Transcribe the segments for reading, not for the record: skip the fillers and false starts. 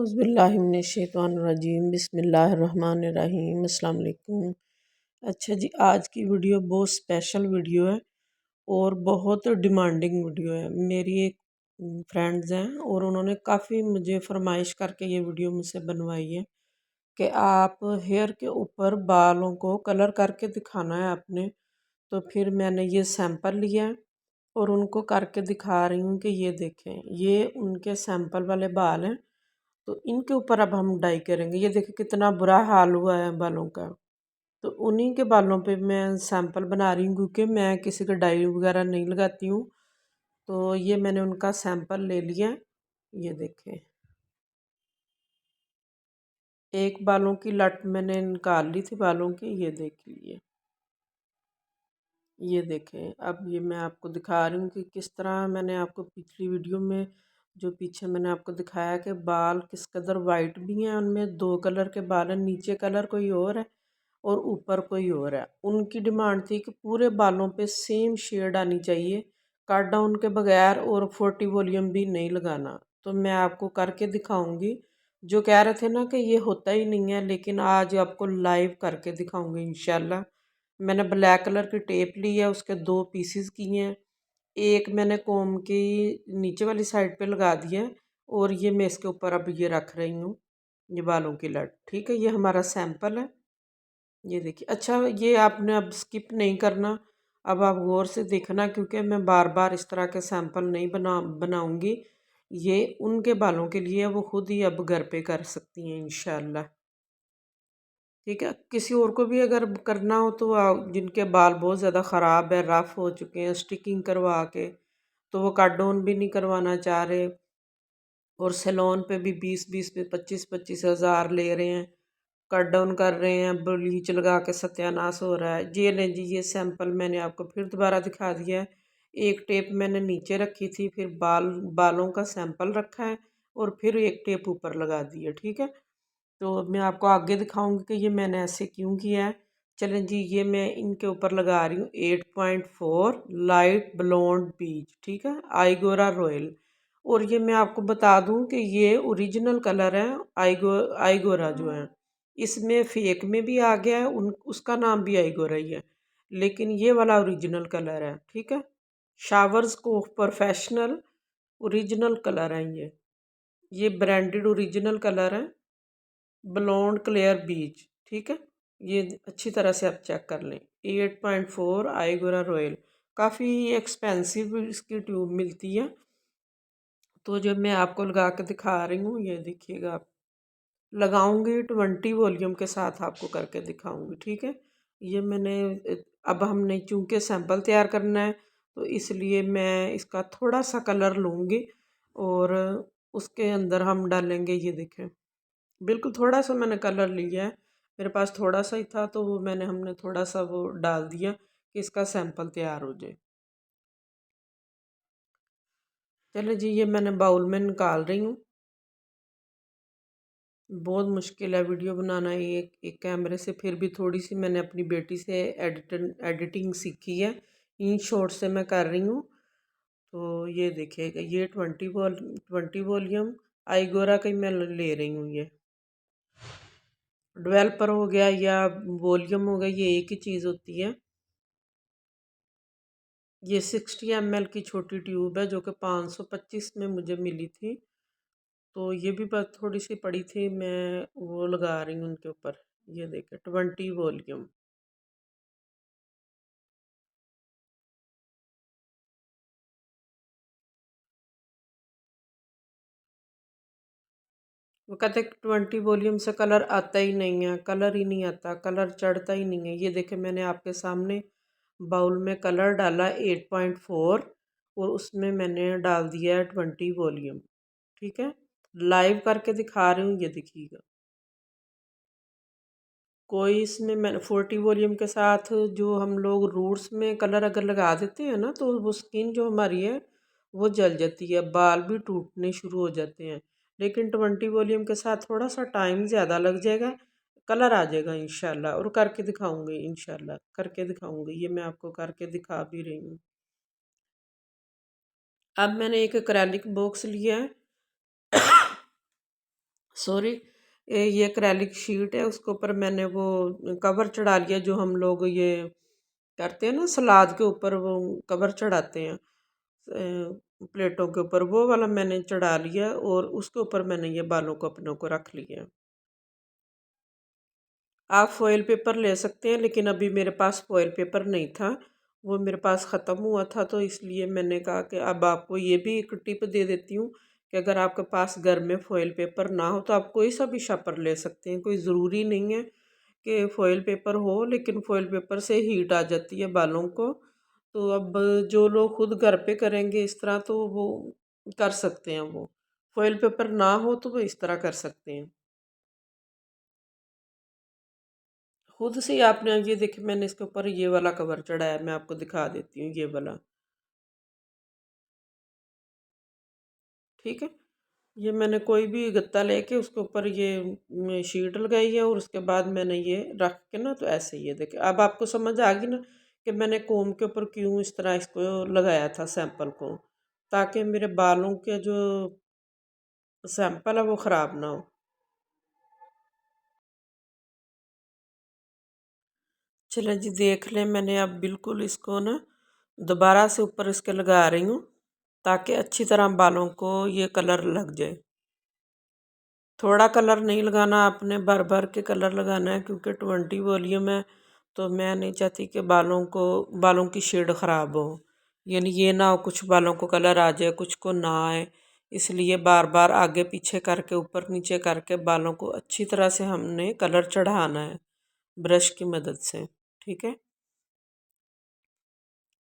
औज़ुबिल्लाहिमिनश्शैतानिर्रजीम बिस्मिल्लाहिर्रहमानिर्रहीम अस्सलाम वालेकुम। अच्छा जी, आज की वीडियो बहुत स्पेशल वीडियो है और बहुत डिमांडिंग वीडियो है। मेरी एक फ्रेंड्स हैं और उन्होंने काफ़ी मुझे फरमाइश करके ये वीडियो मुझसे बनवाई है कि आप हेयर के ऊपर बालों को कलर करके दिखाना है आपने। तो फिर मैंने ये सैंपल लिया है और उनको करके दिखा रही हूँ कि ये देखें, ये उनके सैंपल वाले बाल हैं। तो इनके ऊपर अब हम डाई करेंगे। ये देखिए कितना बुरा हाल हुआ है बालों का। तो उन्हीं के बालों पे मैं सैंपल बना रही हूँ क्योंकि मैं किसी का डाई वगैरह नहीं लगाती हूँ। तो ये मैंने उनका सैंपल ले लिया। ये देखें, एक बालों की लट मैंने निकाल ली थी बालों की, ये देख लीजिए। ये देखें, अब ये मैं आपको दिखा रही हूँ कि किस तरह मैंने आपको पिछली वीडियो में जो पीछे मैंने आपको दिखाया कि बाल किस कदर वाइट भी हैं। उनमें दो कलर के बाल हैं, नीचे कलर कोई और है और ऊपर कोई और है। उनकी डिमांड थी कि पूरे बालों पे सेम शेड आनी चाहिए, कट डाउन के बगैर, और 40 वॉल्यूम भी नहीं लगाना। तो मैं आपको करके दिखाऊंगी। जो कह रहे थे ना कि ये होता ही नहीं है, लेकिन आज आपको लाइव करके दिखाऊंगी इंशाल्लाह। मैंने ब्लैक कलर की टेप ली है, उसके दो पीसेस किए हैं। एक मैंने कोम की नीचे वाली साइड पे लगा दिया है और ये मैं इसके ऊपर अब ये रख रही हूँ, ये बालों की लट। ठीक है, ये हमारा सैंपल है। ये देखिए, अच्छा ये आपने अब स्किप नहीं करना, अब आप गौर से देखना क्योंकि मैं बार बार इस तरह के सैंपल नहीं बनाऊंगी। ये उनके बालों के लिए वो खुद ही अब घर पे कर सकती हैं इंशाल्लाह। ठीक है, किसी और को भी अगर करना हो तो जिनके बाल बहुत ज़्यादा ख़राब है, रफ़ हो चुके हैं, स्टिकिंग करवा के, तो वो कट डाउन भी नहीं करवाना चाह रहे और सैलून पे भी 20-20 पे 25-25 हज़ार ले रहे हैं, कट डाउन कर रहे हैं, ब्लीच लगा के सत्यानाश हो रहा है। ये नहीं जी, ये सैंपल मैंने आपको फिर दोबारा दिखा दिया है। एक टेप मैंने नीचे रखी थी, फिर बालों का सैंपल रखा है और फिर एक टेप ऊपर लगा दी है। ठीक है, तो मैं आपको आगे दिखाऊंगी कि ये मैंने ऐसे क्यों किया है। चलें जी, ये मैं इनके ऊपर लगा रही हूँ 8.4 लाइट ब्लोंड बीज। ठीक है, आईगोरा रॉयल। और ये मैं आपको बता दूं कि ये ओरिजिनल कलर है। आईगोरा जो है, इसमें फेक में भी आ गया है, उसका नाम भी आईगोरा ही है, लेकिन ये वाला ओरिजिनल कलर है। ठीक है, शावर्स को प्रोफेशनल ओरिजिनल कलर है ये ब्रांडेड ओरिजिनल कलर है, ब्लोंड क्लियर बीज। ठीक है, ये अच्छी तरह से आप चेक कर लें। 8.4 आईगोरा रॉयल, काफ़ी एक्सपेंसिव इसकी ट्यूब मिलती है। तो जब मैं आपको लगा के दिखा रही हूँ, ये देखिएगा, आप लगाऊंगी 20 वॉल्यूम के साथ आपको करके दिखाऊंगी। ठीक है, ये मैंने अब हमने चूंकि सैंपल तैयार करना है तो इसलिए मैं इसका थोड़ा सा कलर लूँगी और उसके अंदर हम डालेंगे। ये देखें, बिल्कुल थोड़ा सा मैंने कलर लिया है, मेरे पास थोड़ा सा ही था तो वो हमने थोड़ा सा वो डाल दिया कि इसका सैंपल तैयार हो जाए। चलो जी, ये मैंने बाउल में निकाल रही हूँ। बहुत मुश्किल है वीडियो बनाना एक एक कैमरे से, फिर भी थोड़ी सी मैंने अपनी बेटी से एडिटिंग सीखी है, इन शॉर्ट से मैं कर रही हूँ। तो ये देखिएगा, ये 20 वॉल्यूम आईगोरा का ही मैं ले रही हूँ। ये डेवलपर हो गया या वॉल्यूम हो गया, ये एक ही चीज़ होती है। ये 60 ml की छोटी ट्यूब है जो कि 525 में मुझे मिली थी। तो ये भी बस थोड़ी सी पड़ी थी, मैं वो लगा रही हूँ उनके ऊपर। ये देखें, 20 वॉल्यूम। वो कहते 20 वॉल्यूम से कलर आता ही नहीं है, कलर ही नहीं आता, कलर चढ़ता ही नहीं है। ये देखें, मैंने आपके सामने बाउल में कलर डाला 8.4 और उसमें मैंने डाल दिया है 20 वॉल्यूम। ठीक है, लाइव करके दिखा रही हूँ, ये देखिएगा। कोई इसमें मैं 40 वॉल्यूम के साथ जो हम लोग रूट्स में कलर अगर लगा देते हैं ना, तो वो स्किन जो हमारी है वो जल जाती है, बाल भी टूटने शुरू हो जाते हैं। लेकिन 20 वॉल्यूम के साथ थोड़ा सा टाइम ज़्यादा लग जाएगा, कलर आ जाएगा इंशाल्लाह। और करके दिखाऊंगी इंशाल्लाह, करके दिखाऊंगी। ये मैं आपको करके दिखा भी रही हूँ। अब मैंने एक एक्रेलिक बॉक्स लिया है, सॉरी, ये एक्रेलिक शीट है, उसके ऊपर मैंने वो कवर चढ़ा लिया जो हम लोग ये करते हैं ना सलाद के ऊपर, वो कवर चढ़ाते हैं प्लेटों के ऊपर, वो वाला मैंने चढ़ा लिया और उसके ऊपर मैंने ये बालों को अपनों को रख लिया। आप फॉइल पेपर ले सकते हैं, लेकिन अभी मेरे पास फॉइल पेपर नहीं था, वो मेरे पास ख़त्म हुआ था, तो इसलिए मैंने कहा कि अब आपको ये भी एक टिप दे देती हूँ कि अगर आपके पास घर में फॉइल पेपर ना हो तो आप कोई सा भी शापर ले सकते हैं। कोई ज़रूरी नहीं है कि फॉइल पेपर हो, लेकिन फॉइल पेपर से हीट आ जाती है बालों को। तो अब जो लोग खुद घर पे करेंगे इस तरह, तो वो कर सकते हैं। वो फॉइल पेपर ना हो तो वो इस तरह कर सकते हैं। खुद से ही आपने ये देखिए, मैंने इसके ऊपर ये वाला कवर चढ़ाया है, मैं आपको दिखा देती हूँ ये वाला। ठीक है, ये मैंने कोई भी गत्ता लेके उसके ऊपर ये शीट लगाई है और उसके बाद मैंने ये रख के ना, तो ऐसे ये देखिए अब आपको समझ आ गई ना कि मैंने कोम के ऊपर क्यों इस तरह इसको लगाया था सैंपल को, ताकि मेरे बालों के जो सैंपल है वो ख़राब ना हो। चलें जी, देख लें, मैंने अब बिल्कुल इसको ना दोबारा से ऊपर इसके लगा रही हूँ, ताकि अच्छी तरह बालों को ये कलर लग जाए। थोड़ा कलर नहीं लगाना, आपने भर भर के कलर लगाना है, क्योंकि 20 वॉल्यूम है, तो मैं नहीं चाहती कि बालों की शेड ख़राब हो। यानी ये ना हो कुछ बालों को कलर आ जाए, कुछ को ना आए। इसलिए बार बार आगे पीछे करके ऊपर नीचे करके बालों को अच्छी तरह से हमने कलर चढ़ाना है ब्रश की मदद से। ठीक है,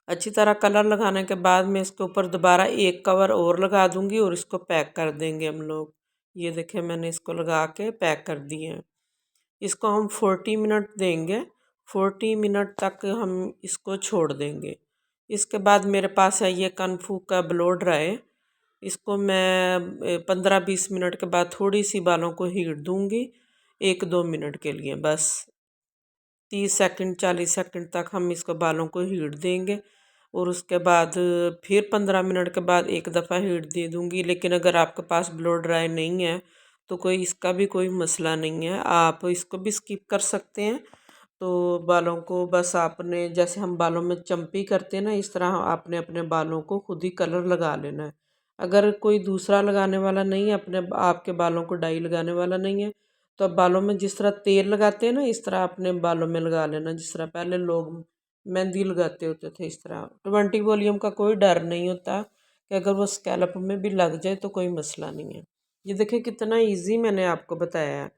अच्छी तरह कलर लगाने के बाद मैं इसके ऊपर दोबारा एक कवर और लगा दूंगी और इसको पैक कर देंगे हम लोग। ये देखिए, मैंने इसको लगा के पैक कर दिए हैं। इसको हम 40 मिनट देंगे, 40 मिनट तक हम इसको छोड़ देंगे। इसके बाद मेरे पास है ये कनफू का ब्लो ड्राई। इसको मैं 15-20 मिनट के बाद थोड़ी सी बालों को हीट दूंगी, 1-2 मिनट के लिए बस। 30 सेकंड 40 सेकंड तक हम इसको बालों को हीट देंगे और उसके बाद फिर 15 मिनट के बाद एक दफ़ा हीट दे दूंगी। लेकिन अगर आपके पास ब्लो ड्राई नहीं है तो कोई इसका भी कोई मसला नहीं है, आप इसको भी स्किप कर सकते हैं। तो बालों को बस आपने जैसे हम बालों में चम्पी करते हैं ना, इस तरह आपने अपने बालों को खुद ही कलर लगा लेना है। अगर कोई दूसरा लगाने वाला नहीं है, अपने आपके बालों को डाई लगाने वाला नहीं है, तो अब बालों में जिस तरह तेल लगाते हैं ना, इस तरह अपने बालों में लगा लेना, जिस तरह पहले लोग मेहंदी लगाते होते थे इस तरह। 20 वॉल्यूम का कोई डर नहीं होता कि अगर वो स्कैल्प में भी लग जाए तो कोई मसला नहीं है। ये देखिए कितना इजी मैंने आपको बताया है।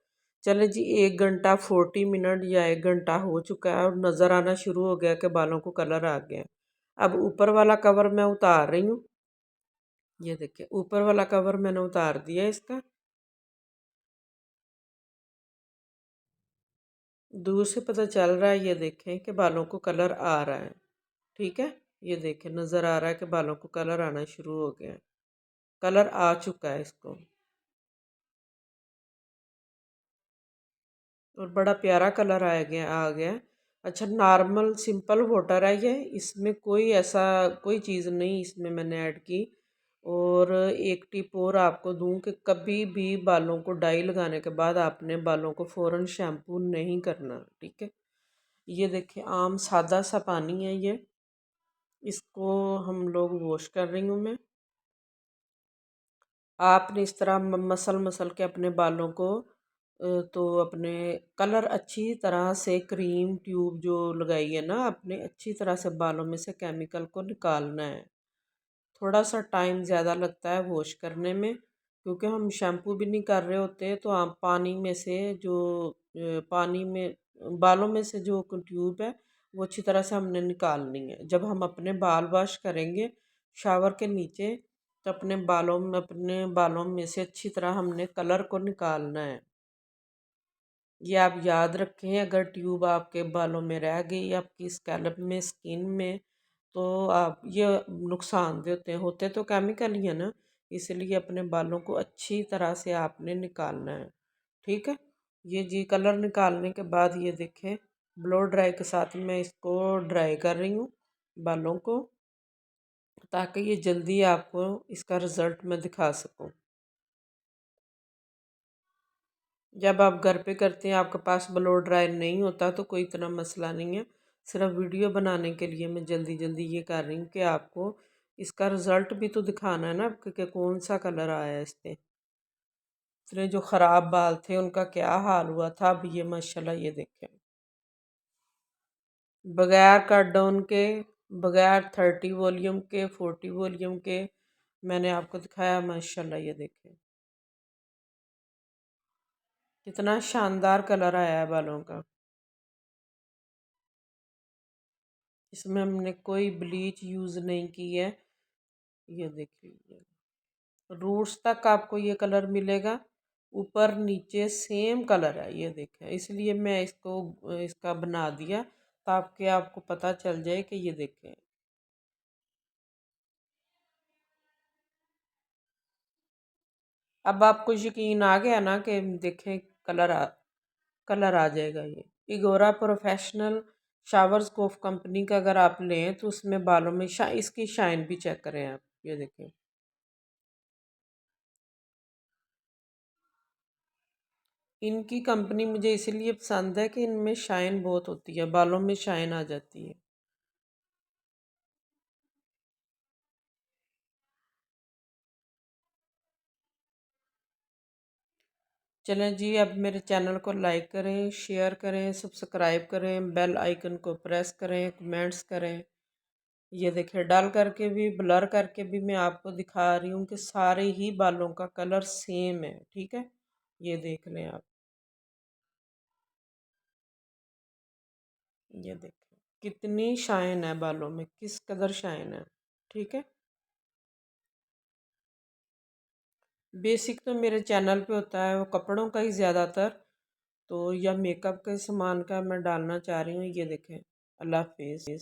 चले जी, 1 घंटा 40 मिनट या 1 घंटा हो चुका है और नज़र आना शुरू हो गया कि बालों को कलर आ गया। अब ऊपर वाला कवर मैं उतार रही हूँ। ये देखिए, ऊपर वाला कवर मैंने उतार दिया इसका। दूर से पता चल रहा है, ये देखें कि बालों को कलर आ रहा है। ठीक है, ये देखें नज़र आ रहा है कि बालों को कलर आना शुरू हो गया है। कलर आ चुका है इसको, और बड़ा प्यारा कलर आ गया। अच्छा, नॉर्मल सिंपल वाटर है ये, इसमें कोई ऐसा कोई चीज़ नहीं इसमें मैंने ऐड की। और एक टिप और आपको दूं कि कभी भी बालों को डाई लगाने के बाद आपने बालों को फ़ौरन शैम्पू नहीं करना। ठीक है, ये देखिए आम सादा सा पानी है ये, इसको हम लोग वॉश कर रही हूँ मैं। आपने इस तरह मसल मसल के अपने बालों को तो अपने कलर अच्छी तरह से क्रीम ट्यूब जो लगाई है ना, अपने अच्छी तरह से बालों में से केमिकल को निकालना है। थोड़ा सा टाइम ज़्यादा लगता है वॉश करने में, क्योंकि हम शैम्पू भी नहीं कर रहे होते, तो आप पानी में से जो पानी में बालों में से जो ट्यूब है वो अच्छी तरह से हमने निकालनी है। जब हम अपने बाल वॉश करेंगे शावर के नीचे, तो अपने बालों में से अच्छी तरह हमने कलर को निकालना है। ये आप याद रखें, अगर ट्यूब आपके बालों में रह गई आपकी स्कैल्प में स्किन में, तो आप ये नुकसान होते तो केमिकल ही है ना, इसलिए अपने बालों को अच्छी तरह से आपने निकालना है। ठीक है, ये जी कलर निकालने के बाद ये देखें ब्लो ड्राई के साथ मैं इसको ड्राई कर रही हूँ बालों को, ताकि ये जल्दी आपको इसका रिज़ल्ट मैं दिखा सकूँ। जब आप घर पे करते हैं, आपके पास ब्लो ड्रायर नहीं होता तो कोई इतना मसला नहीं है। सिर्फ वीडियो बनाने के लिए मैं जल्दी जल्दी ये कर रही हूँ कि आपको इसका रिज़ल्ट भी तो दिखाना है ना, कि कौन सा कलर आया है इस पर। इतने जो ख़राब बाल थे उनका क्या हाल हुआ था, अब ये माशाल्लाह ये देखें, बगैर कट डाउन के, बगैर 30 वॉल्यूम के, 40 वॉल्यूम के मैंने आपको दिखाया। माशाल्लाह ये देखें कितना शानदार कलर आया है बालों का। इसमें हमने कोई ब्लीच यूज़ नहीं की है। ये देख लीजिए, रूट्स तक आपको ये कलर मिलेगा, ऊपर नीचे सेम कलर है। ये देखें, इसलिए मैं इसको इसका बना दिया ताकि आपको पता चल जाए कि ये देखें। अब आपको यकीन आ गया ना कि देखें कलर आ जाएगा। ये इगोरा प्रोफेशनल शावर स्कोफ कंपनी का अगर आप लें तो उसमें बालों में इसकी शाइन भी चेक करें आप। ये देखें, इनकी कंपनी मुझे इसलिए पसंद है कि इनमें शाइन बहुत होती है, बालों में शाइन आ जाती है। चलें जी, अब मेरे चैनल को लाइक करें, शेयर करें, सब्सक्राइब करें, बेल आइकन को प्रेस करें, कमेंट्स करें। ये देखिए, डल करके भी, ब्लर करके भी मैं आपको दिखा रही हूँ कि सारे ही बालों का कलर सेम है। ठीक है, ये देख लें आप। ये देखें कितनी शाइन है बालों में, किस कदर शाइन है। ठीक है, बेसिक तो मेरे चैनल पे होता है वो कपड़ों का ही ज़्यादातर, तो या मेकअप के सामान का मैं डालना चाह रही हूँ। ये देखें, अल्लाह हाफिज़।